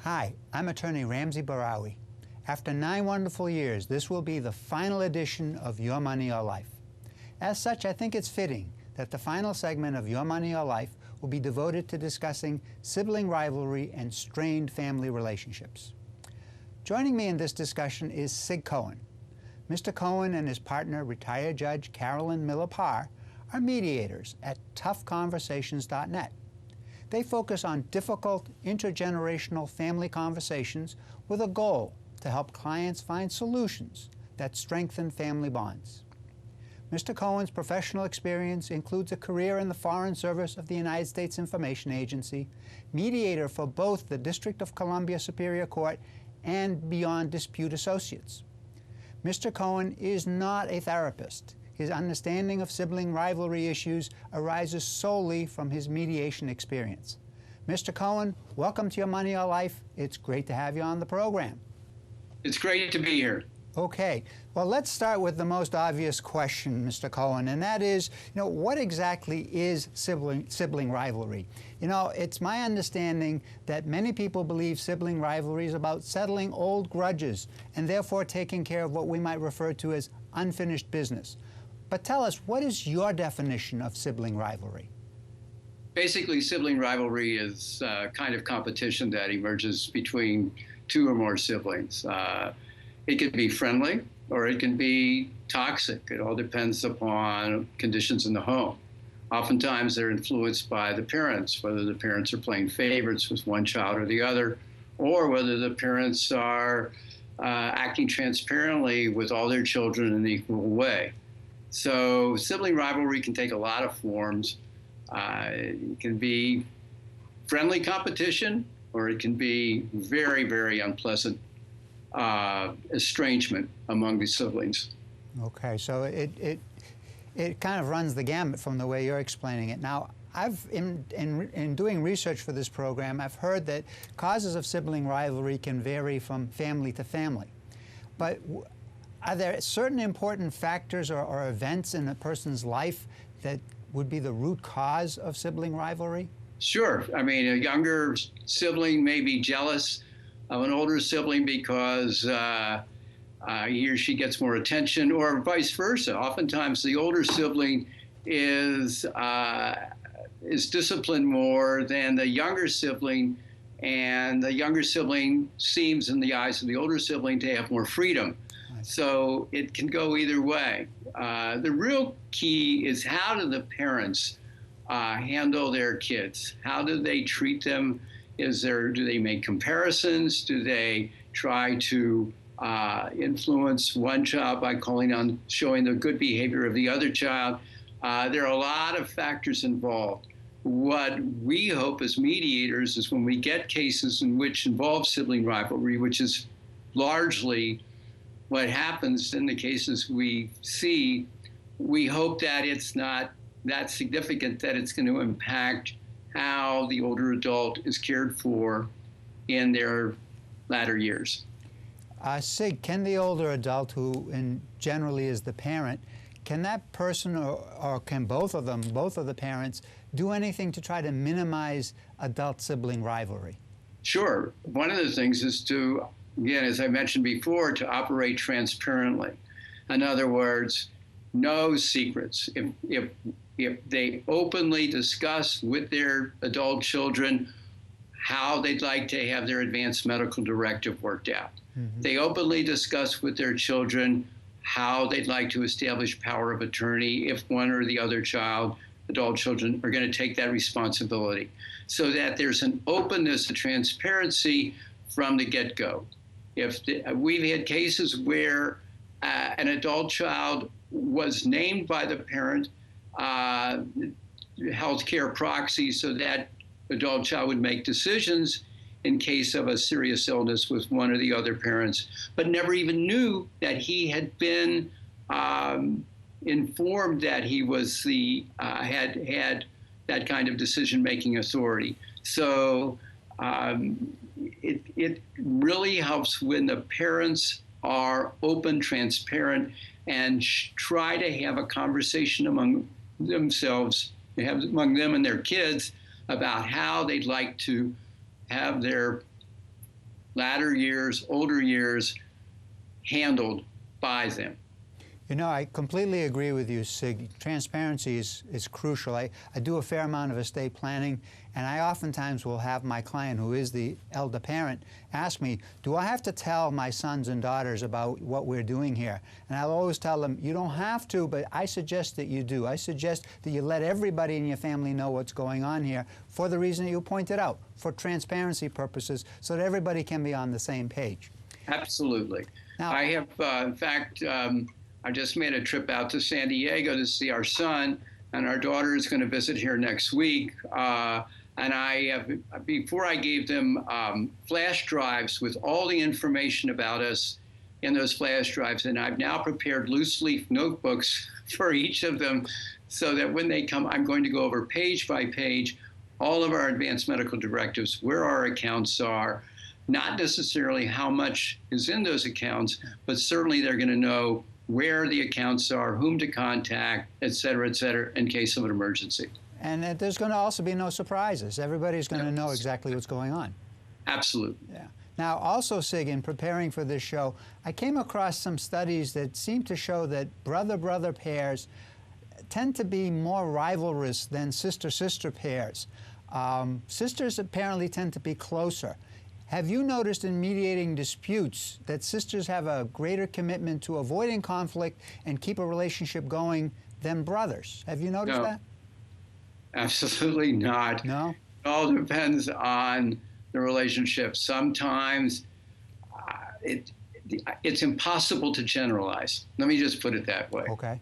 Hi, I'm attorney Ramsey Barawi. After 9 wonderful years, this will be the final edition of Your Money, Your Life. As such, I think it's fitting that the final segment of Your Money, Your Life will be devoted to discussing sibling rivalry and strained family relationships. Joining me in this discussion is Sig Cohen. Mr. Cohen and his partner, retired Judge Carolyn Miller-Parr, are mediators at toughconversations.net. They focus on difficult intergenerational family conversations with a goal to help clients find solutions that strengthen family bonds. Mr. Cohen's professional experience includes a career in the Foreign Service of the United States Information Agency, mediator for both the District of Columbia Superior Court and Beyond Dispute Associates. Mr. Cohen is not a therapist. His understanding of sibling rivalry issues arises solely from his mediation experience. Mr. Cohen, welcome to Your Money, Your Life. It's great to have you on the program. It's great to be here. Okay, well, let's start with the most obvious question, Mr. Cohen, and that is, what exactly is sibling rivalry? It's my understanding that many people believe sibling rivalry is about settling old grudges and therefore taking care of what we might refer to as unfinished business. But tell us, what is your definition of sibling rivalry? Basically, sibling rivalry is a kind of competition that emerges between two or more siblings. It can be friendly or it can be toxic. It all depends upon conditions in the home. Oftentimes they're influenced by the parents, whether the parents are playing favorites with one child or the other, or whether the parents are acting transparently with all their children in an equal way. So sibling rivalry can take a lot of forms. It can be friendly competition, or it can be very, very unpleasant estrangement among the siblings. Okay, so it kind of runs the gamut from the way you're explaining it. Now, in doing research for this program, I've heard that causes of sibling rivalry can vary from family to family. But are there certain important factors or events in a person's life that would be the root cause of sibling rivalry? Sure. I mean, a younger sibling may be jealous of an older sibling because he or she gets more attention, or vice versa. Oftentimes, the older sibling is disciplined more than the younger sibling, and the younger sibling seems, in the eyes of the older sibling, to have more freedom. So it can go either way. The real key is, how do the parents handle their kids? How do they treat them? Do they make comparisons? Do they try to influence one child by showing the good behavior of the other child? There are a lot of factors involved. What we hope as mediators is, when we get cases in which involve sibling rivalry, which is largely what happens in the cases we see, we hope that it's not that significant that it's going to impact how the older adult is cared for in their latter years. Sig, can the older adult, who generally is the parent, can that person or can both of the parents, do anything to try to minimize adult sibling rivalry? Sure. One of the things is to, again, as I mentioned before, to operate transparently. In other words, no secrets. If they openly discuss with their adult children how they'd like to have their advanced medical directive worked out. Mm-hmm. They openly discuss with their children how they'd like to establish power of attorney if one or the other adult children are going to take that responsibility, so that there's an openness, a transparency from the get-go. We've had cases where an adult child was named by the parent healthcare proxy, so that adult child would make decisions in case of a serious illness with one or the other parents, but never even knew that he had been informed that he was had that kind of decision-making authority. So it really helps when the parents are open, transparent, and try to have a conversation among themselves, among them and their kids, about how they'd like to have their latter years, older years, handled by them. You know, I completely agree with you, Sig. Transparency is crucial. I do a fair amount of estate planning, and I oftentimes will have my client, who is the elder parent, ask me, do I have to tell my sons and daughters about what we're doing here? And I'll always tell them, you don't have to, but I suggest that you do. I suggest that you let everybody in your family know what's going on here for the reason that you pointed out, for transparency purposes, so that everybody can be on the same page. Absolutely. Now, I have, in fact, I just made a trip out to San Diego to see our son, and our daughter is going to visit here next week. And I have, before I gave them flash drives with all the information about us in those flash drives, and I've now prepared loose leaf notebooks for each of them so that when they come, I'm going to go over page by page all of our advanced medical directives, where our accounts are, not necessarily how much is in those accounts, but certainly they're going to know where the accounts are, whom to contact, et cetera, in case of an emergency. And there's going to also be no surprises. Everybody's going to know exactly what's going on. Absolutely. Yeah. Now, also, Sig, in preparing for this show, I came across some studies that seem to show that brother-brother pairs tend to be more rivalrous than sister-sister pairs. Sisters apparently tend to be closer. Have you noticed in mediating disputes that sisters have a greater commitment to avoiding conflict and keep a relationship going than brothers? Have you noticed that? Absolutely not. No? It all depends on the relationship. Sometimes it's impossible to generalize. Let me just put it that way. Okay.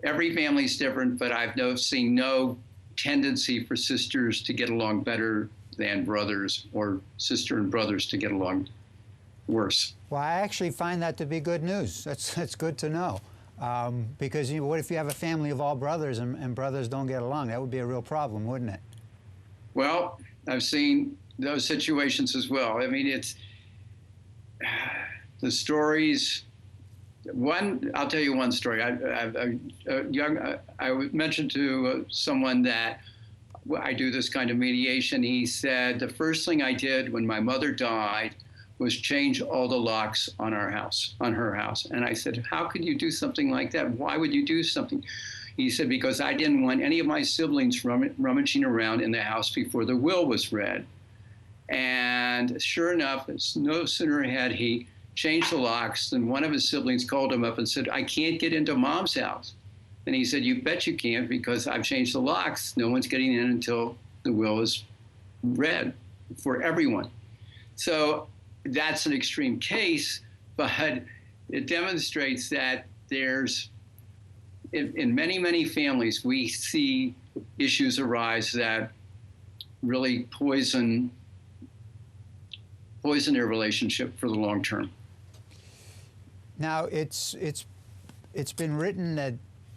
Every family is different, but I've seen no tendency for sisters to get along better than brothers, or sister and brothers to get along worse. Well, I actually find that to be good news. That's good to know. Because what if you have a family of all brothers and brothers don't get along? That would be a real problem, wouldn't it? Well, I've seen those situations as well. I mean, it's the stories. I'll tell you one story. I mentioned to someone that I do this kind of mediation. He said, the first thing I did when my mother died was change all the locks on her house. And I said, how could you do something like that? Why would you do something? He said, because I didn't want any of my siblings rummaging around in the house before the will was read. And sure enough, no sooner had he changed the locks than one of his siblings called him up and said, I can't get into Mom's house. And he said, you bet you can't, because I've changed the locks. No one's getting in until the will is read for everyone. So that's an extreme case, but it demonstrates that there's, in many, many families, we see issues arise that really poison their relationship for the long term. Now, it's been written that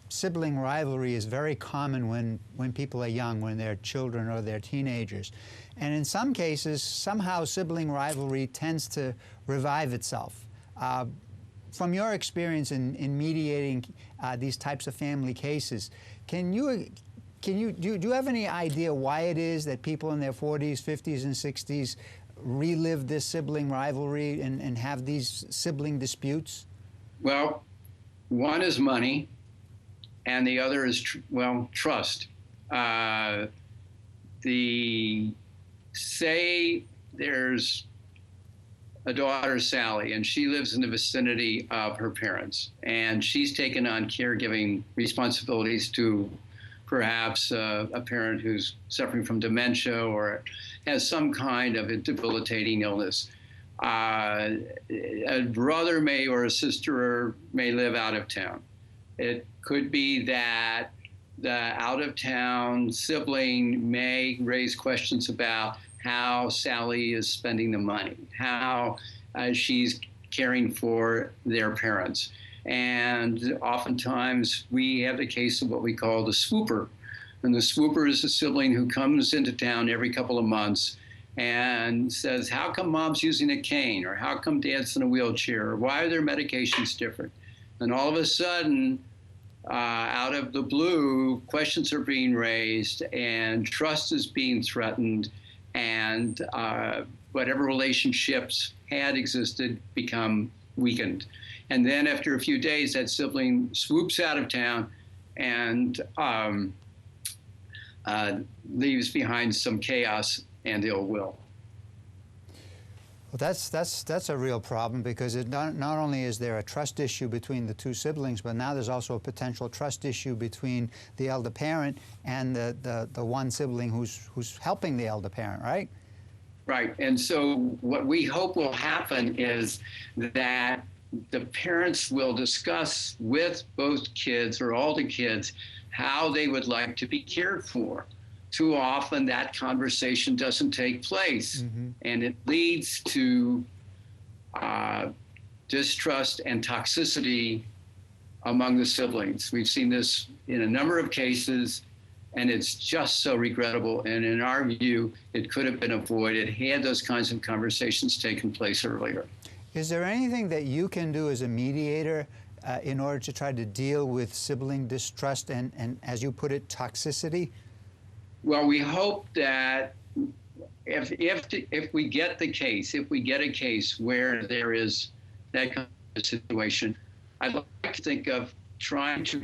sibling rivalry is very common when people are young, when they're children or they're teenagers. And in some cases, somehow sibling rivalry tends to revive itself. From your experience in mediating these types of family cases, do you have any idea why it is that people in their 40s, 50s, and 60s relive this sibling rivalry and have these sibling disputes? Well, one is money, and the other is, trust. Say there's a daughter, Sally, and she lives in the vicinity of her parents, and she's taken on caregiving responsibilities to perhaps a parent who's suffering from dementia or has some kind of a debilitating illness. A brother or a sister may live out of town. It could be that the out-of-town sibling may raise questions about how Sally is spending the money, how she's caring for their parents. And oftentimes we have the case of what we call the swooper. And the swooper is a sibling who comes into town every couple of months and says, how come Mom's using a cane? Or how come Dad's in a wheelchair? Or why are their medications different? And all of a sudden, out of the blue, questions are being raised and trust is being threatened. and whatever relationships had existed become weakened. And then after a few days, that sibling swoops out of town and leaves behind some chaos and ill will. Well, that's a real problem, because not only is there a trust issue between the two siblings, but now there's also a potential trust issue between the elder parent and the one sibling who's helping the elder parent, right? Right. And so what we hope will happen is that the parents will discuss with both kids or all the kids how they would like to be cared for. Too often that conversation doesn't take place, and it leads to distrust and toxicity among the siblings. We've seen this in a number of cases, and it's just so regrettable. And in our view, it could have been avoided had those kinds of conversations taken place earlier. Is there anything that you can do as a mediator in order to try to deal with sibling distrust and, as you put it, toxicity? Well, we hope that if we get a case where there is that kind of situation, I'd like to think of trying to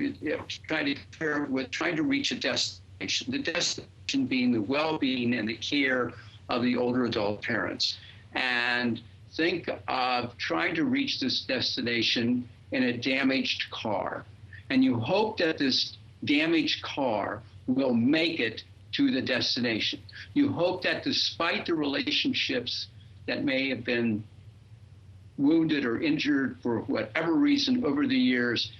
reach a destination. The destination being the well-being and the care of the older adult parents, and think of trying to reach this destination in a damaged car. And you hope that this damaged car will make it to the destination. You hope that despite the relationships that may have been wounded or injured for whatever reason over the years,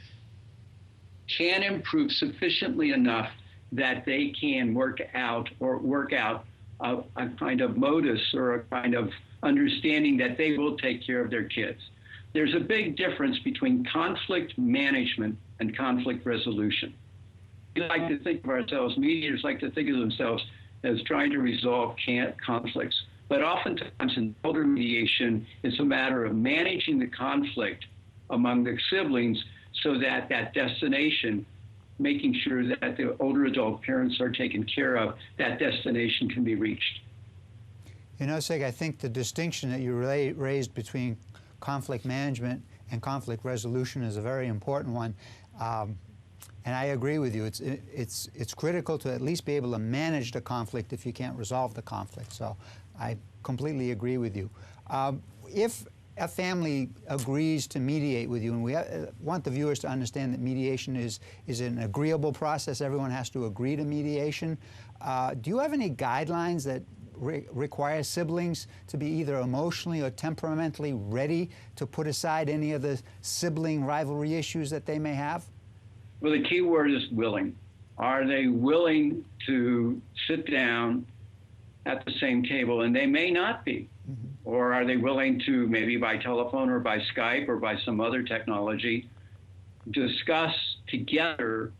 can improve sufficiently enough that they can work out a kind of modus or a kind of understanding that they will take care of their kids. There's a big difference between conflict management and conflict resolution. We like to think of ourselves, mediators like to think of themselves as trying to resolve conflicts. But oftentimes in elder mediation, it's a matter of managing the conflict among the siblings so that that destination, making sure that the older adult parents are taken care of, that destination can be reached. You know, Sig, I think the distinction that you raised between conflict management and conflict resolution is a very important one. And I agree with you. It's critical to at least be able to manage the conflict if you can't resolve the conflict. So I completely agree with you. If a family agrees to mediate with you, and we want the viewers to understand that mediation is an agreeable process. Everyone has to agree to mediation. Do you have any guidelines that require siblings to be either emotionally or temperamentally ready to put aside any of the sibling rivalry issues that they may have? Well, the key word is willing. Are they willing to sit down at the same table? And they may not be. Or are they willing to, maybe by telephone or by Skype or by some other technology, discuss together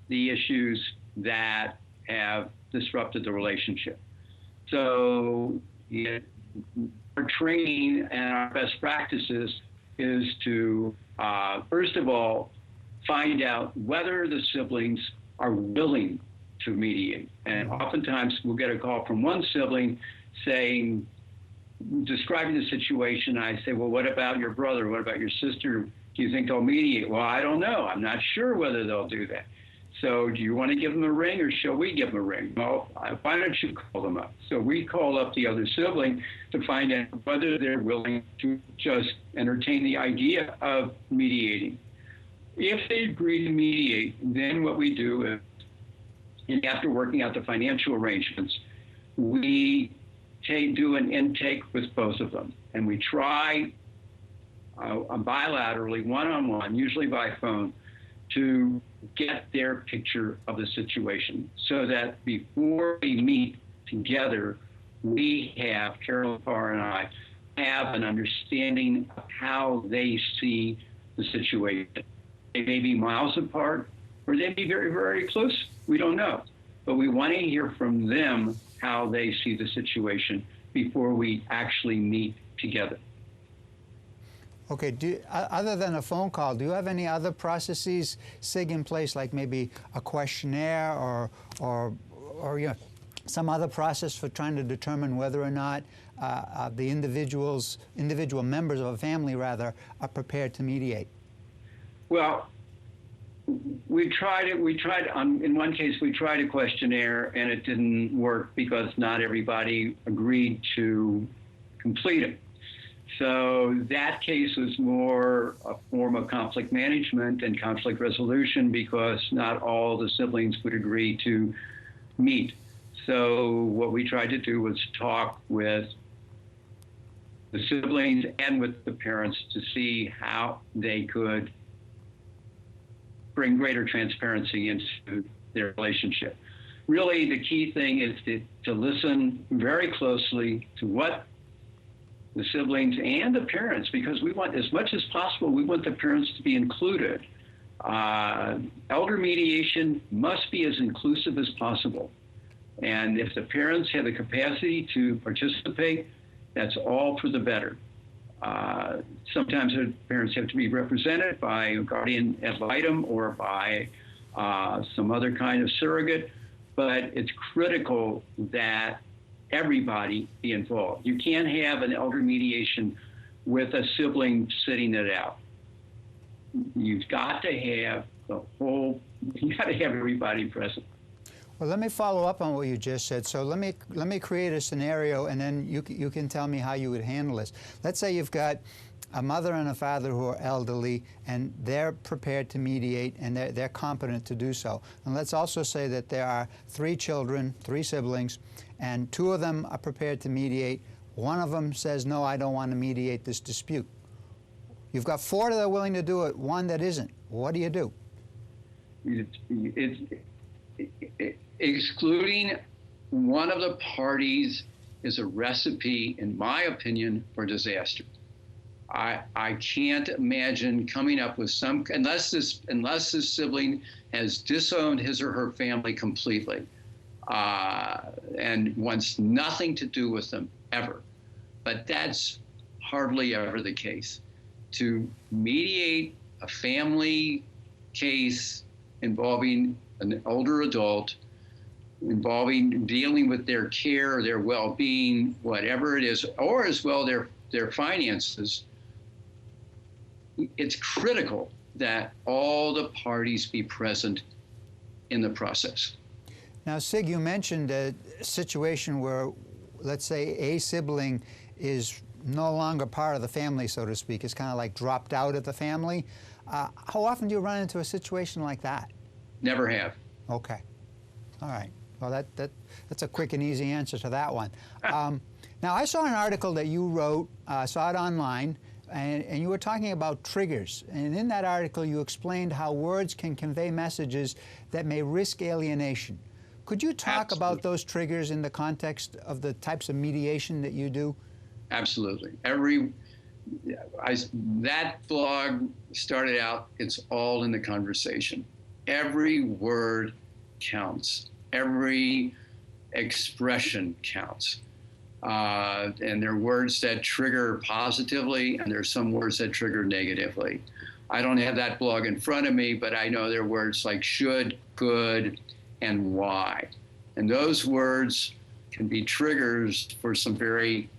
the issues that have disrupted the relationship? So our training and our best practices is to, first of all, find out whether the siblings are willing to mediate. And oftentimes we'll get a call from one sibling saying, describing the situation. I say, well, what about your brother? What about your sister? Do you think they'll mediate? Well, I don't know. I'm not sure whether they'll do that. So do you want to give them a ring, or shall we give them a ring? Well, why don't you call them up? So we call up the other sibling to find out whether they're willing to just entertain the idea of mediating. If they agree to mediate, then what we do is, and after working out the financial arrangements, we do an intake with both of them. And we try bilaterally, one-on-one, usually by phone, to get their picture of the situation so that before we meet together, we have, Carol Parr and I, have an understanding of how they see the situation. They may be miles apart, or they may be very, very close. We don't know. But we want to hear from them how they see the situation before we actually meet together. Okay, other than a phone call, do you have any other processes, Sig, in place, like maybe a questionnaire or some other process for trying to determine whether or not the individual members of a family, rather, are prepared to mediate? Well, we tried it. In one case, we tried a questionnaire, and it didn't work because not everybody agreed to complete it. So that case was more a form of conflict management and conflict resolution because not all the siblings would agree to meet. So what we tried to do was talk with the siblings and with the parents to see how they could bring greater transparency into their relationship. Really, the key thing is to listen very closely to what the siblings and the parents, because we want, as much as possible, we want the parents to be included. Elder mediation must be as inclusive as possible. And if the parents have the capacity to participate, that's all for the better. Sometimes the parents have to be represented by a guardian ad litem or by some other kind of surrogate, but it's critical that everybody be involved. You can't have an elder mediation with a sibling sitting it out. You've got to have everybody present. Well, let me follow up on what you just said. So let me create a scenario, and then you can tell me how you would handle this. Let's say you've got a mother and a father who are elderly, and they're prepared to mediate, and they're competent to do so. And let's also say that there are 3 children, 3 siblings, and 2 of them are prepared to mediate. One of them says, no, I don't want to mediate this dispute. You've got 4 that are willing to do it, 1 that isn't. What do you do? Excluding one of the parties is a recipe, in my opinion, for disaster. I can't imagine coming up with unless this sibling has disowned his or her family completely and wants nothing to do with them ever. But that's hardly ever the case. To mediate a family case involving an older adult, involving dealing with their care, their well-being, whatever it is, or as well their finances, it's critical that all the parties be present in the process. Now, Sig, you mentioned a situation where, let's say, a sibling is no longer part of the family, so to speak. It's kind of like dropped out of the family. How often do you run into a situation like that? Never have. Okay. All right. Well, that's a quick and easy answer to that one. Now, I saw an article that you wrote, saw it online, and you were talking about triggers. And in that article, you explained how words can convey messages that may risk alienation. Could you talk about those triggers in the context of the types of mediation that you do? Absolutely. That blog started out, it's all in the conversation. Every word counts. Every expression counts. And there are words that trigger positively, and there are some words that trigger negatively. I don't have that blog in front of me, but I know there are words like should, could, and why. And those words can be triggers for some very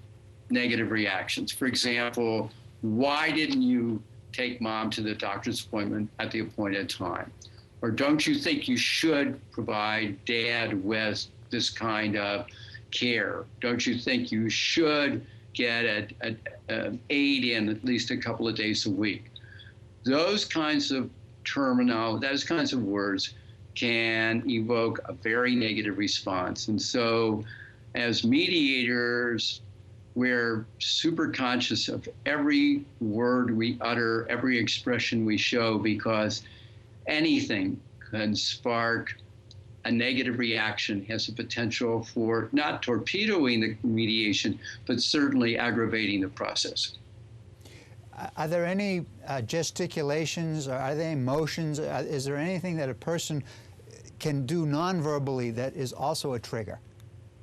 negative reactions. For example, why didn't you take mom to the doctor's appointment at the appointed time? Or don't you think you should provide dad with this kind of care? Don't you think you should get an aid in at least a couple of days a week? Those kinds of those kinds of words can evoke a very negative response. And so as mediators, we're super conscious of every word we utter, every expression we show, because anything can spark a negative reaction, has a potential for not torpedoing the mediation, but certainly aggravating the process. Are there any gesticulations, or are there any motions? Is there anything that a person can do non-verbally that is also a trigger?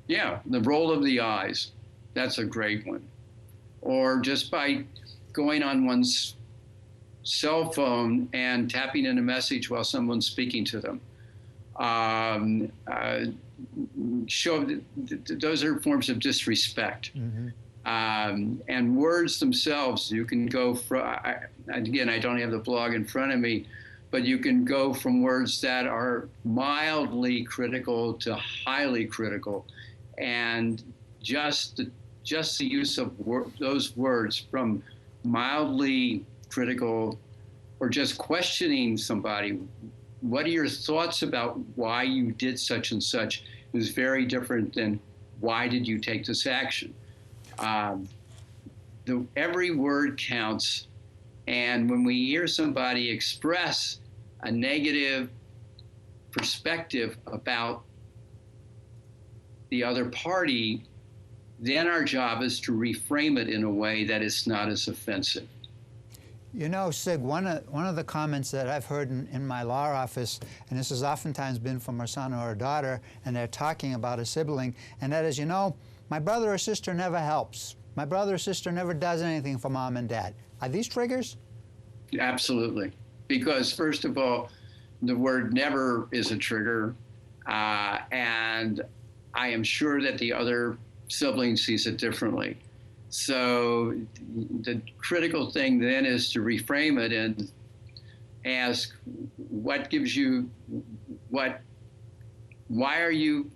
Yeah, the roll of the eyes. That's a great one. Or just by going on one's cell phone and tapping in a message while someone's speaking to them. show those are forms of disrespect. Mm-hmm. And words themselves, you can go from, again, I don't have the blog in front of me, but you can go from words that are mildly critical to highly critical. And just the use of those words from mildly critical or just questioning somebody, what are your thoughts about why you did such and such, is very different than why did you take this action. Every word counts, and when we hear somebody express a negative perspective about the other party, then our job is to reframe it in a way that is not as offensive. You know, Sig, one of the comments that I've heard in my law office, and this has oftentimes been from a son or a daughter, and they're talking about a sibling, and that is, you know, my brother or sister never helps. My brother or sister never does anything for mom and dad. Are these triggers? Absolutely. Because first of all, the word never is a trigger, and I am sure that the other sibling sees it differently. So the critical thing then is to reframe it and ask, what gives you, why are you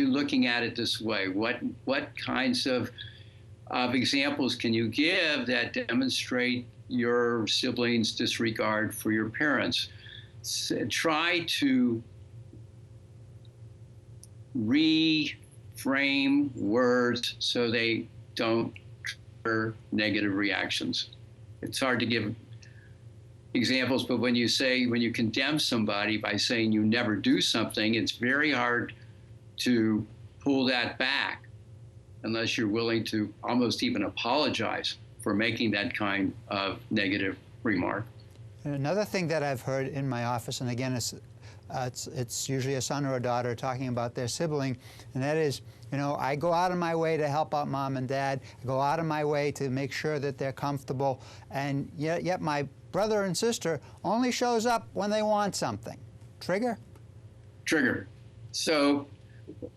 looking at it this way? What kinds of examples can you give that demonstrate your siblings' disregard for your parents? Try to reframe words so they don't trigger negative reactions. It's hard to give examples, but when you condemn somebody by saying you never do something, it's very hard to pull that back unless you're willing to almost even apologize for making that kind of negative remark. And another thing that I've heard in my office, and again, it's usually a son or a daughter talking about their sibling, and that is, you know, I go out of my way to help out mom and dad. I go out of my way to make sure that they're comfortable, and yet my brother and sister only shows up when they want something. Trigger? Trigger. So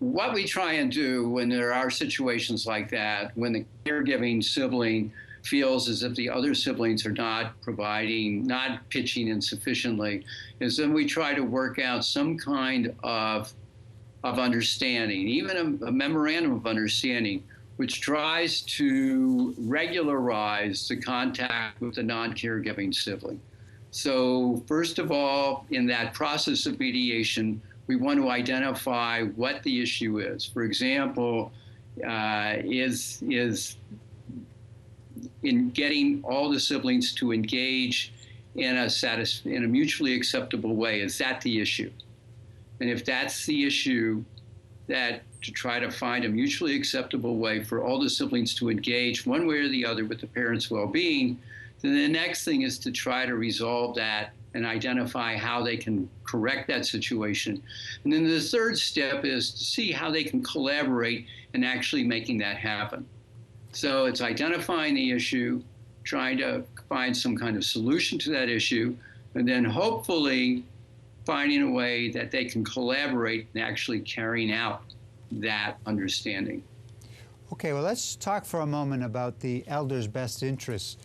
what we try and do when there are situations like that, when the caregiving sibling feels as if the other siblings are not pitching in sufficiently, is then we try to work out some kind of understanding, even a memorandum of understanding, which tries to regularize the contact with the non-caregiving sibling. So first of all, in that process of mediation, we want to identify what the issue is. For example, is in getting all the siblings to engage in a mutually acceptable way. Is that the issue? And if that's the issue, that to try to find a mutually acceptable way for all the siblings to engage one way or the other with the parents' well-being, then the next thing is to try to resolve that and identify how they can correct that situation. And then the third step is to see how they can collaborate in actually making that happen. So it's identifying the issue, trying to find some kind of solution to that issue, and then hopefully finding a way that they can collaborate in actually carrying out that understanding. Okay, well, let's talk for a moment about the elder's best interests.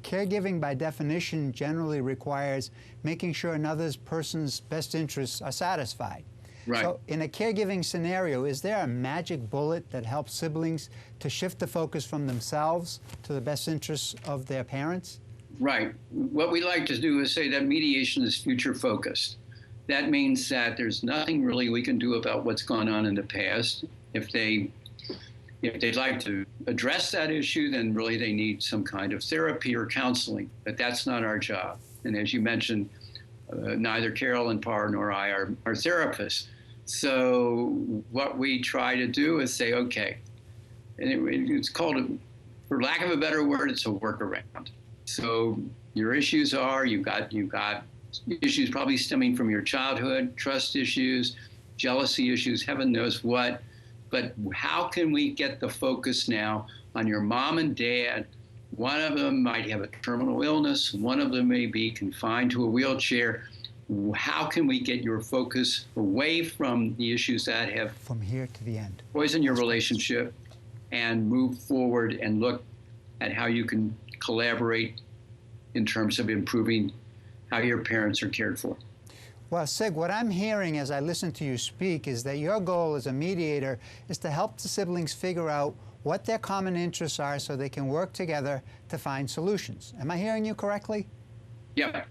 Caregiving, by definition, generally requires making sure another person's best interests are satisfied. Right. So in a caregiving scenario, is there a magic bullet that helps siblings to shift the focus from themselves to the best interests of their parents? Right. What we like to do is say that mediation is future focused. That means that there's nothing really we can do about what's gone on in the past. If they'd like to address that issue, then really they need some kind of therapy or counseling, but that's not our job. And as you mentioned, neither Carolyn Parr nor I are therapists. So what we try to do is say, okay, and it's called, for lack of a better word, it's a workaround. So your issues are, you've got issues probably stemming from your childhood, trust issues, jealousy issues, heaven knows what. But how can we get the focus now on your mom and dad? One of them might have a terminal illness. One of them may be confined to a wheelchair. how can we get your focus away from the issues that have from here to the end poisoned your relationship and move forward and look at how you can collaborate in terms of improving how your parents are cared for. Well, Sig, what I'm hearing as I listen to you speak is that your goal as a mediator is to help the siblings figure out what their common interests are so they can work together to find solutions. Am I hearing you correctly? Yeah.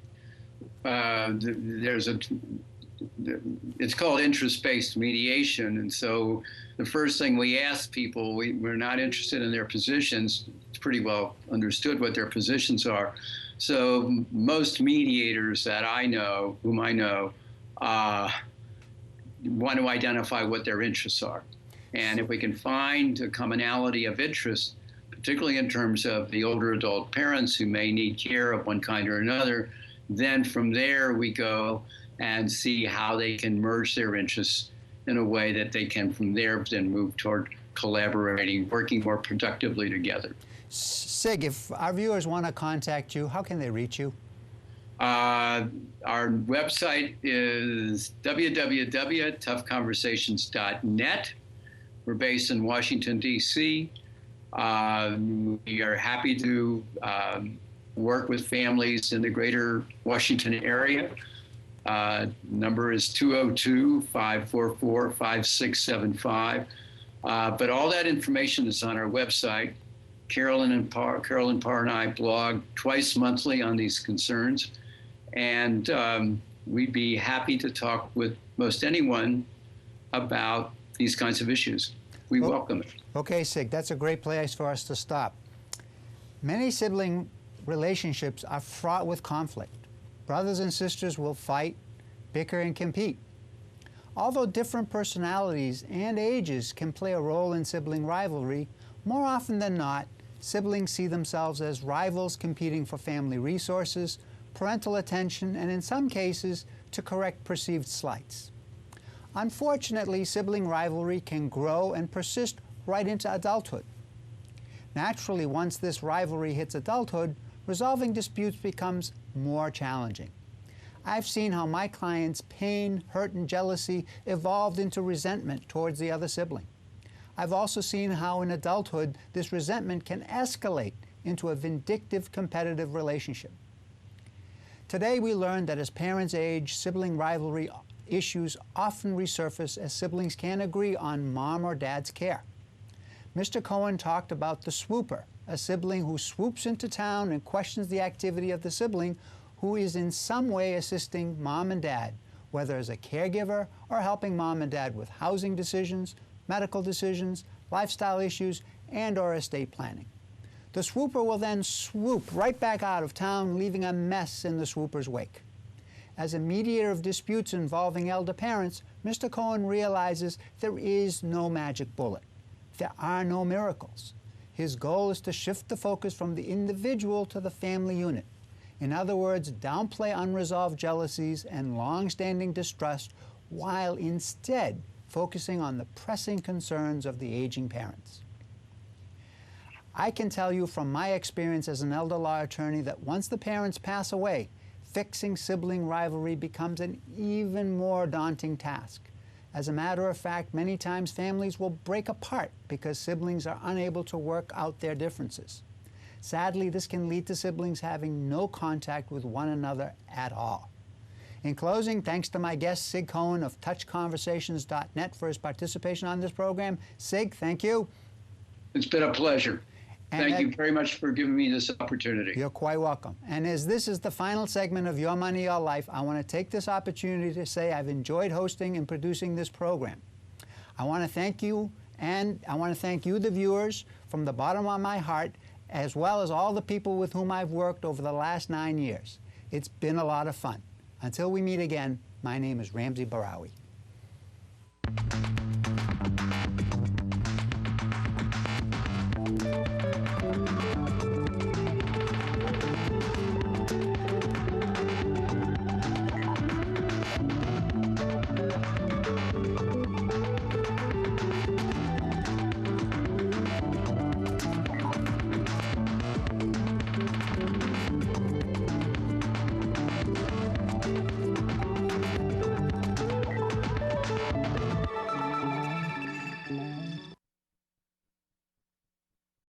It's called interest-based mediation, and so the first thing we ask people, we're not interested in their positions. It's pretty well understood what their positions are. So most mediators that I know, whom I know, want to identify what their interests are. And if we can find a commonality of interest, particularly in terms of the older adult parents who may need care of one kind or another, then from there we go and see how they can merge their interests in a way that they can from there then move toward collaborating, working more productively together. Sig, if our viewers want to contact you, how can they reach you? Our website is www.toughconversations.net. We're based in Washington, D.C. We are happy to work with families in the greater Washington area. Number is 202-544-5675. But all that information is on our website. Carolyn Parr and I blog twice monthly on these concerns. And we'd be happy to talk with most anyone about these kinds of issues. We welcome it. Okay, Sig, that's a great place for us to stop. Many sibling relationships are fraught with conflict. Brothers and sisters will fight, bicker, and compete. Although different personalities and ages can play a role in sibling rivalry, more often than not, siblings see themselves as rivals competing for family resources, parental attention, and in some cases, to correct perceived slights. Unfortunately, sibling rivalry can grow and persist right into adulthood. Naturally, once this rivalry hits adulthood, resolving disputes becomes more challenging. I've seen how my clients' pain, hurt, and jealousy evolved into resentment towards the other sibling. I've also seen how in adulthood this resentment can escalate into a vindictive, competitive relationship. Today we learned that as parents age, sibling rivalry issues often resurface as siblings can't agree on mom or dad's care. Mr. Cohen talked about the swooper, a sibling who swoops into town and questions the activity of the sibling who is in some way assisting mom and dad, whether as a caregiver or helping mom and dad with housing decisions, medical decisions, lifestyle issues, and or estate planning. The swooper will then swoop right back out of town, leaving a mess in the swooper's wake. As a mediator of disputes involving elder parents, Mr. Cohen realizes there is no magic bullet. There are no miracles. His goal is to shift the focus from the individual to the family unit. In other words, downplay unresolved jealousies and long-standing distrust while instead focusing on the pressing concerns of the aging parents. I can tell you from my experience as an elder law attorney that once the parents pass away, fixing sibling rivalry becomes an even more daunting task. As a matter of fact, many times families will break apart because siblings are unable to work out their differences. Sadly, this can lead to siblings having no contact with one another at all. In closing, thanks to my guest, Sig Cohen of touchconversations.net for his participation on this program. Sig, thank you. It's been a pleasure. Thank you very much for giving me this opportunity. You're quite welcome. And as this is the final segment of Your Money, Your Life, I want to take this opportunity to say I've enjoyed hosting and producing this program. I want to thank you, and I want to thank you, the viewers, from the bottom of my heart, as well as all the people with whom I've worked over the last 9 years. It's been a lot of fun. Until we meet again, my name is Ramsey Barawi.